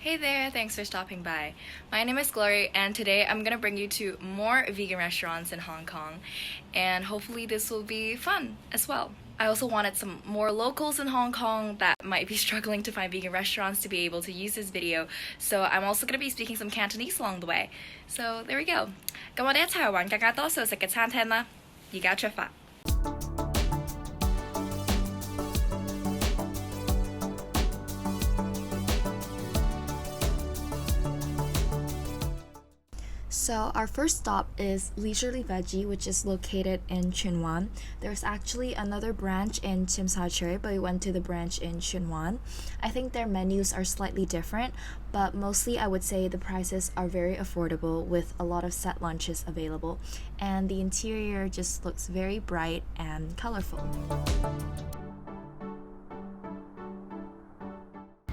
Hey there, thanks for stopping by. My name is Glory, and today I'm gonna bring you to more vegan restaurants in Hong Kong, and hopefully this will be fun as well. I also wanted some more locals in Hong Kong that might be struggling to find vegan restaurants to be able to use this video, so I'm also gonna be speaking some Cantonese along the way. So there we go. 咁我哋一齊揾更加多素食嘅餐廳啦，而家出發。So our first stop is Leisurely Veggie, which is located in Tsuen Wan. There's actually another branch in Tsim Sha Tsui, but we went to the branch in Tsuen Wan. I think their menus are slightly different, but mostly I would say the prices are very affordable with a lot of set lunches available. And the interior just looks very bright and colorful.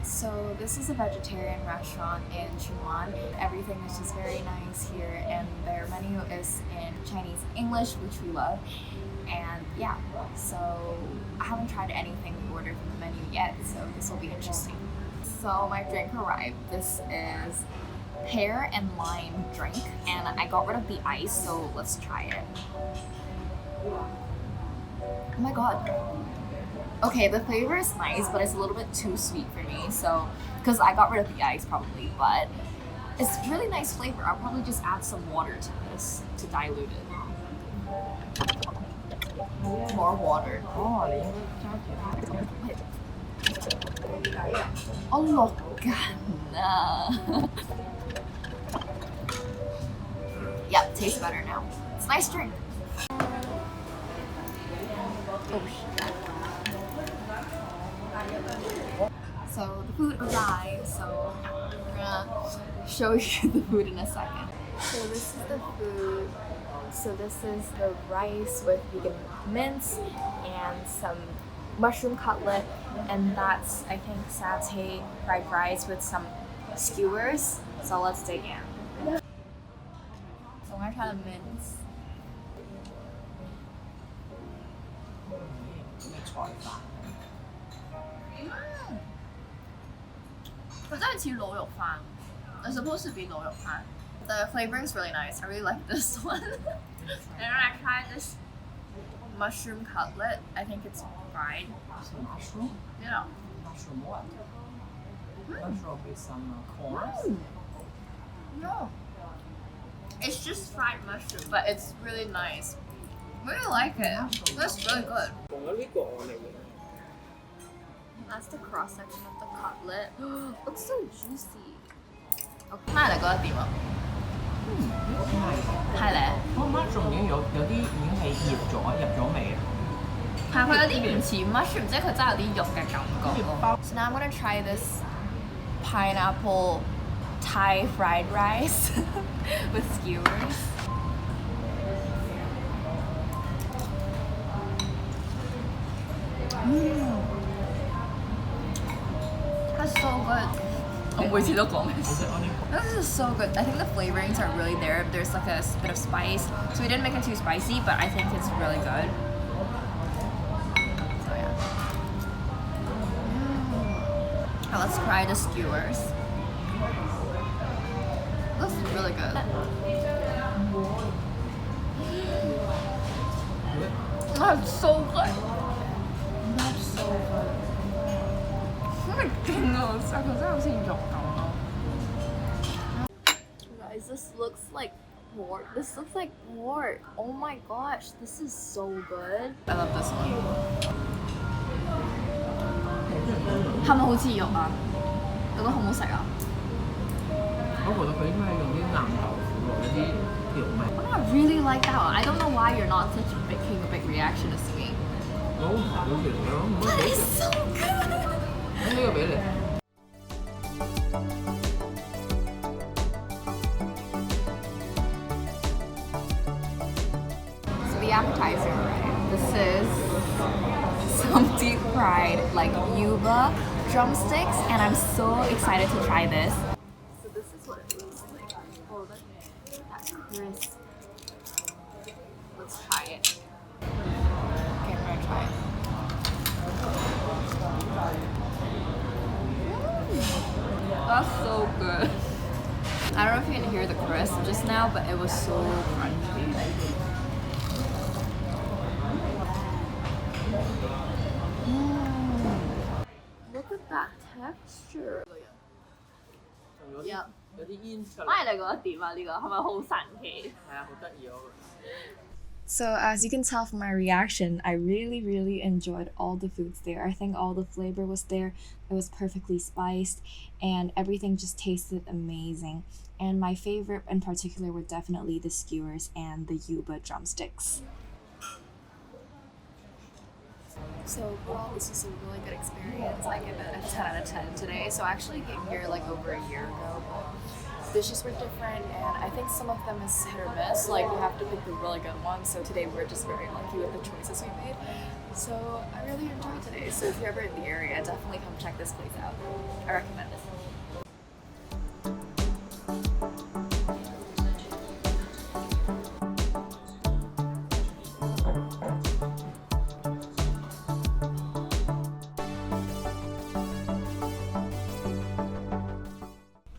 So this is a vegetarian restaurant in Tsuen Wan. Everything is just very nice here, and their menu is in Chinese English, which we love. And yeah, so I haven't tried anything we ordered from the menu yet, so this will be interesting. So my drink arrived. This is pear and lime drink, and I got rid of the ice, so let's try it. Oh my god. Okay, the flavor is nice, but it's a little bit too sweet for me, so, because I got rid of the ice probably, but it's really nice flavor. I'll probably just add some water to this to dilute it. More water. Oh, look. Yep, tastes better now. It's a nice drink. Oh shit. So the food arrived, so I'm gonna show you the food in a second. So this is the food. So this is the rice with vegan mince and some mushroom cutlet, and that's, I think, satay fried rice with some skewers. So let's dig in. So I'm gonna try the mince. It's supposed to be 滷肉飯. The flavoring is really nice. I really like this one. And then I tried this mushroom cutlet. I think it's fried. Mushroom? Yeah. Mushroom what? Mushroom with some corn? No. It's just fried mushroom, but it's really nice. I really like it. That's really good. That's the cross section of the cutlet. Looks so juicy. Okay. 媽，你覺得點啊？係咧。個 mushroom 已經有啲已經係入咗味。係佢有啲唔似 mushroom， 即係佢真係有啲肉嘅感覺。So now I'm gonna try this pineapple Thai fried rice with skewers. That's so good. This is so good. I think the flavorings are really there. There's like a bit of spice. So we didn't make it too spicy, but I think it's really good. So yeah. Now let's try the skewers. This is really good. That's so good. That's so good. Guys, this looks like pork. This looks like pork. Oh my gosh, this is so good. I love this one. 係咪好似肉啊？你覺得好唔好食啊？我覺得佢應該係用啲硬豆腐落一啲調味。I really like that one. I don't know why you're not such a big reactionist to me. 我唔係好食咯。That is so good. 呢個俾你。So the appetizer, right? This is some deep fried like yuba drumsticks, and I'm so excited to try this. So this is what it looks like. Oh, that crisp. Let's try it. Okay, I'm gonna try it. That's so I don't know if you can hear the crisp just now, but it was so crunchy. Look at that texture. 有啲煙出嚟。反而你覺得點啊？呢個係咪好神奇？係啊，好得意咯。So as you can tell from my reaction, I really enjoyed all the foods there. I think all the flavor was there. It was perfectly spiced and everything just tasted amazing. And my favorite in particular were definitely the skewers and the yuba drumsticks. So overall, this was a really good experience. I give it a 10 out of 10 today. So I actually came here like over a year ago. Dishes were different, and I think some of them is hit or miss. Like you have to pick the really good ones. So today we're just very lucky with the choices we made. So I really enjoyed today. So if you're ever in the area, definitely come check this place out. I recommend it.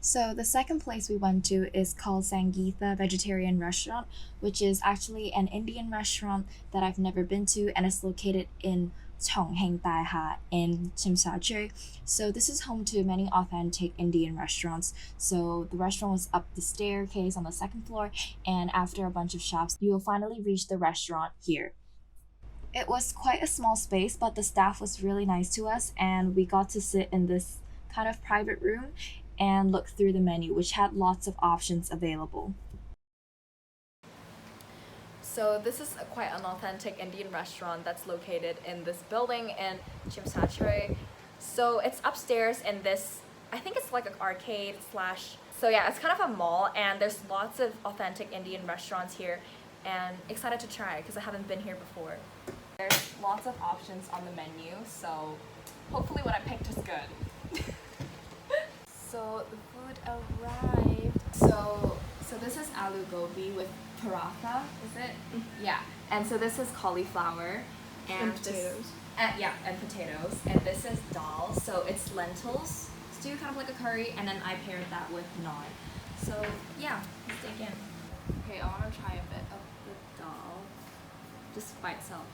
So the second place we went to is called Sangeetha Vegetarian Restaurant, which is actually an Indian restaurant that I've never been to, and it's located in 重慶大廈 in 尖沙咀. So this is home to many authentic Indian restaurants. So the restaurant was up the staircase on the second floor, and after a bunch of shops, you will finally reach the restaurant here. It was quite a small space, but the staff was really nice to us, and we got to sit in this kind of private room and look through the menu, which had lots of options available. So this is quite an authentic Indian restaurant that's located in this building in Tsim Sha Tsui. So it's upstairs in this, I think it's like an arcade slash, so yeah, it's kind of a mall, and there's lots of authentic Indian restaurants here, and excited to try because I haven't been here before. There's lots of options on the menu, so hopefully what I picked is good. So the food arrived. So this is aloo gobi with paratha, is it? Yeah. And so this is cauliflower and potatoes. And potatoes. And this is dal. So it's lentils stew, kind of like a curry, and then I paired that with naan. So yeah, let's dig in. Okay, I want to try a bit of the dal, just by itself.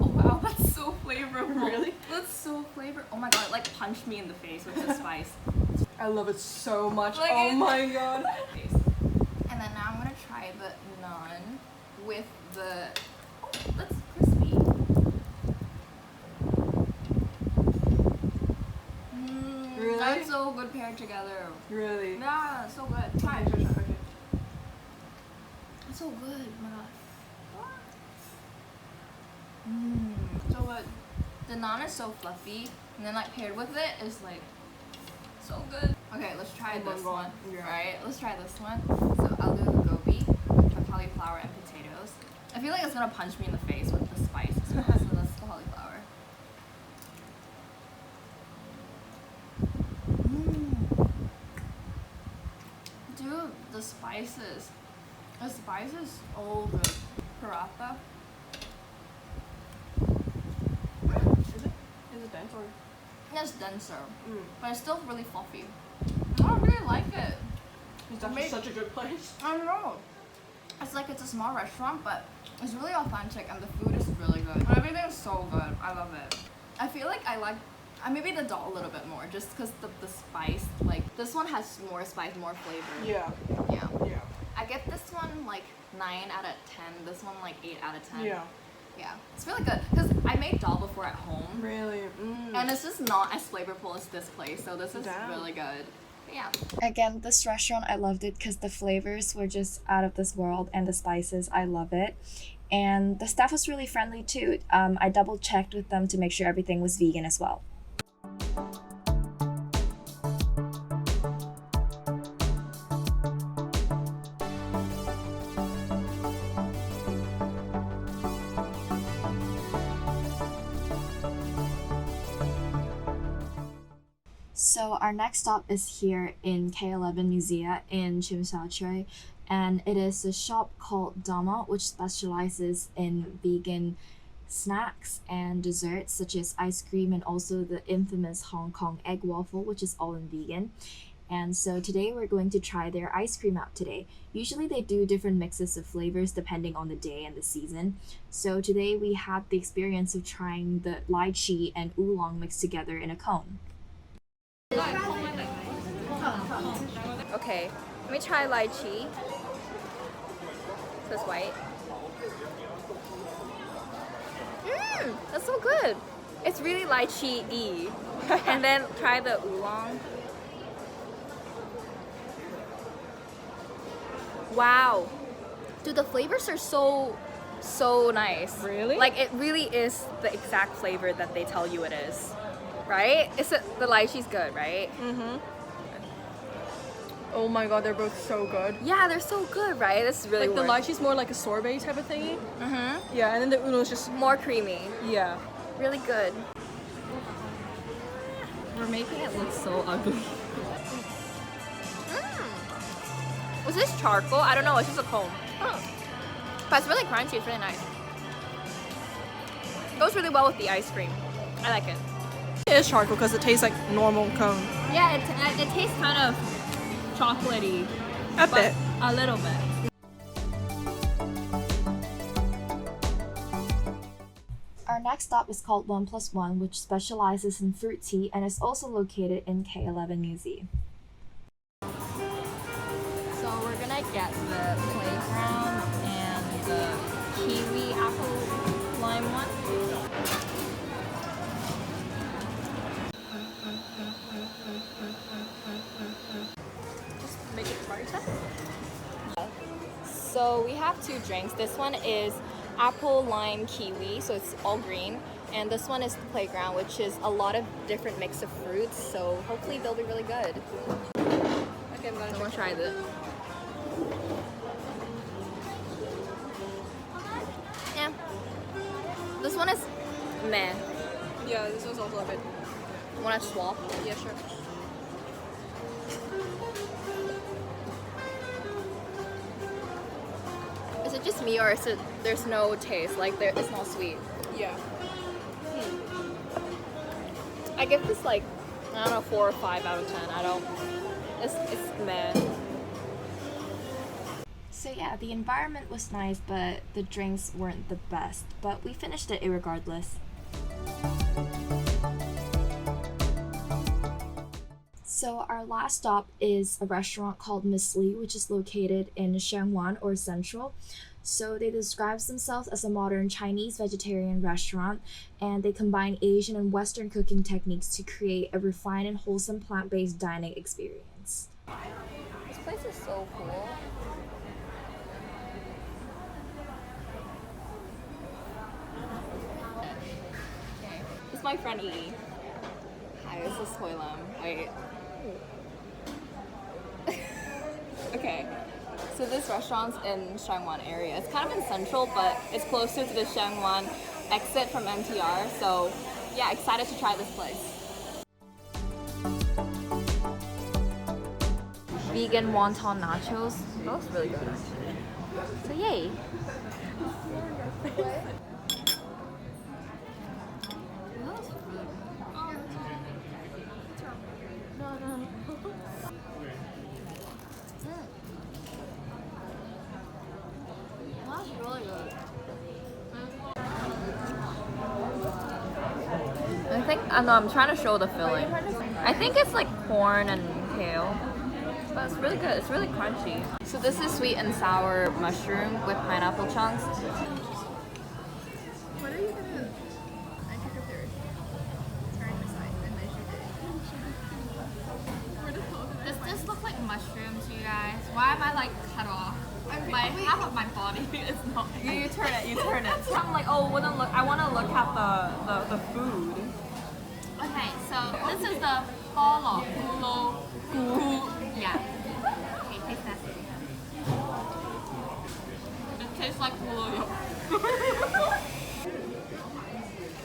Wow, that's so flavorful. Really? That's so flavorful. Oh my god, it like punched me in the face with the spice. I love it so much. Like oh my god. And then now I'm gonna try the naan with the. Oh, that's crispy. Really? That's so good paired together. Really? Yeah, so good. Try it. It's so good. Oh my god. So good. The naan is so fluffy, and then like paired with it is like so good. Okay, let's try this one. Yeah. Alright, let's try this one. So aloo gobi with cauliflower and potatoes. I feel like it's gonna punch me in the face with the spice as well, so that's the cauliflower. Dude, the spices. The spice is so good. Paratha. Is it dense or? It's denser, but it's still really fluffy. I really like it. It's actually such a good place. I know. It's like it's a small restaurant, but it's really authentic, and the food is really good. And everything is so good. I love it. I feel like I like maybe the dal a little bit more, just because the spice. Like this one has more spice, more flavor. Yeah. Yeah. I get this one like 9 out of 10. This one like 8 out of 10. Yeah. Yeah, it's really good because I made dal before at home. Really? And it's just not as flavorful as this place, so this is really good. But yeah. Again, this restaurant, I loved it because the flavors were just out of this world, and the spices, I love it. And the staff was really friendly too. I double checked with them to make sure everything was vegan as well. So our next stop is here in K11 Museum in Tsim Sha Tsui, and it is a shop called DAMA, which specializes in vegan snacks and desserts such as ice cream and also the infamous Hong Kong egg waffle, which is all in vegan. And so today we're going to try their ice cream out today. Usually they do different mixes of flavors depending on the day and the season. So today we had the experience of trying the lychee and oolong mixed together in a cone. Okay, let me try lychee. This white. That's so good. It's really lychee-y. And then try the oolong. Wow. Dude, the flavors are so nice. Really? Like, it really is the exact flavor that they tell you it is. Right? The lychee's good, right? Mm-hmm. Oh my god, they're both so good. Yeah, they're so good, right? This is really Like the lychee's more like a sorbet type of thingy. Mm-hmm. Yeah, and then the oolong's just More creamy. yeah. Really good. We're making it look so ugly. Was this charcoal? I don't know, it's just a cone. But it's really crunchy, it's really nice. It goes really well with the ice cream. I like it. It is charcoal because it tastes like normal cone. Yeah, it tastes kind of chocolatey. A bit. A little bit. Our next stop is called 1+1, which specializes in fruit tea and is also located in K11 New Z. So we're gonna get the playground and the kiwi apple lime one. Just make it brighter. So we have two drinks. This one is apple lime kiwi, so it's all green. And this one is the playground, which is a lot of different mix of fruits. So hopefully they'll be really good. Okay, I'm gonna Try this. Yeah. This one is meh. Yeah, this one's also a bit. Want to swap? Yeah, sure. Is it just me or is it there's no taste? Like it's not sweet. Yeah. I give this like, I don't know, 4 or 5 out of 10. I don't. It's meh. So yeah, the environment was nice, but the drinks weren't the best. But we finished it irregardless. So our last stop is a restaurant called Miss Lee, which is located in Shangwan or Central. So they describe themselves as a modern Chinese vegetarian restaurant, and they combine Asian and Western cooking techniques to create a refined and wholesome plant-based dining experience. This place is so cool. This is my friend Yi. Hi, this is Hoilam. Wait. Okay, so this restaurant's in Shangwan area. It's kind of in Central, but it's closer to the Shangwan exit from MTR. So yeah, excited to try this place. Vegan wonton nachos. That looks really good. So yay. I'm trying to show the filling. I think it's like corn and kale, but it's really good. It's really crunchy. So this is sweet and sour mushroom with pineapple chunks. What are you gonna? I took a third. Turn the side and measure it. Does this look like mushroom to you guys? Why am I like cut off? Half of my body is not. You turn it. So I'm like, oh, I want to look at the food. Okay, so this is the bolo kulo gu. Yeah. Okay, taste that. It tastes like kulo yolk.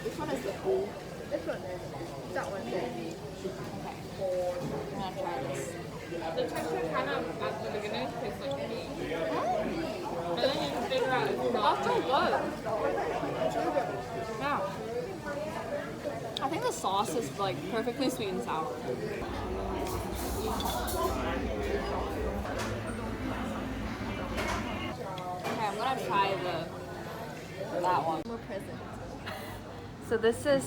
Which one is the food? This one is. That one is. Okay. I'm gonna try this. The texture kind of at the beginning tastes like meat. But then you can figure out it's not. That's so good. It's really good. sauce is like perfectly sweet and sour. Okay, I'm gonna try that one. More present. So this is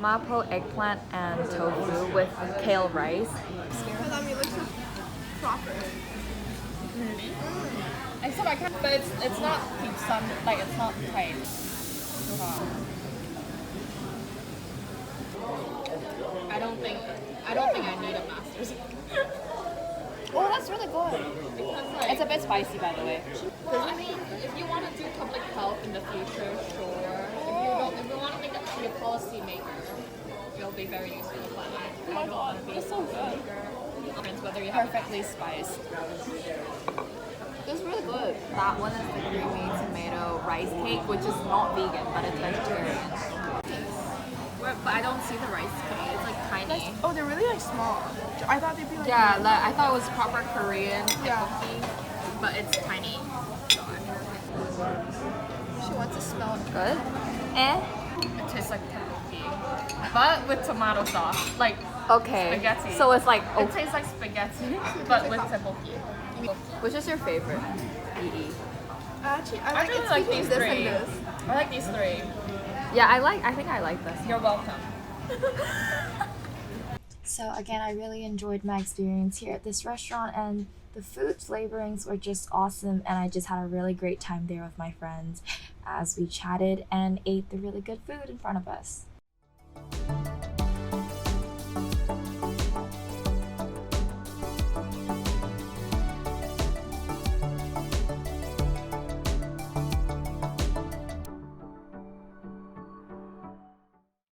mapo eggplant and tofu with kale rice. Because I mean, it looks so proper. Except I can't, but it's not pizza, like it's not tight. I don't think I need a master's. Oh, that's really good. Because, like, It's a bit spicy, by the way. well, I mean, if you want to do public health in the future, sure. If you want to make be a policy maker, it'll be very useful. But I don't want to be so good. Whether you have Perfectly spiced. It's really good. That one is the creamy tomato rice cake, which is not vegan, but it's vegetarian. But I don't see the rice cake. It's like tiny. Oh, they're really like small. I thought they'd be like. Yeah, like, I thought it was proper Korean Yeah. tteokbokki, but it's tiny. She wants to smell it. Good. Eh? it tastes like tteokbokki, but with tomato sauce, like Okay. spaghetti. So it's like, It tastes like spaghetti, but with tteokbokki. which is your favorite? EE. Actually, I I like really it like between these this three. and this. I like these three. Yeah, I think I like this. You're welcome. So again, I really enjoyed my experience here at this restaurant, and the food flavorings were just awesome, and I just had a really great time there with my friends as we chatted and ate the really good food in front of us.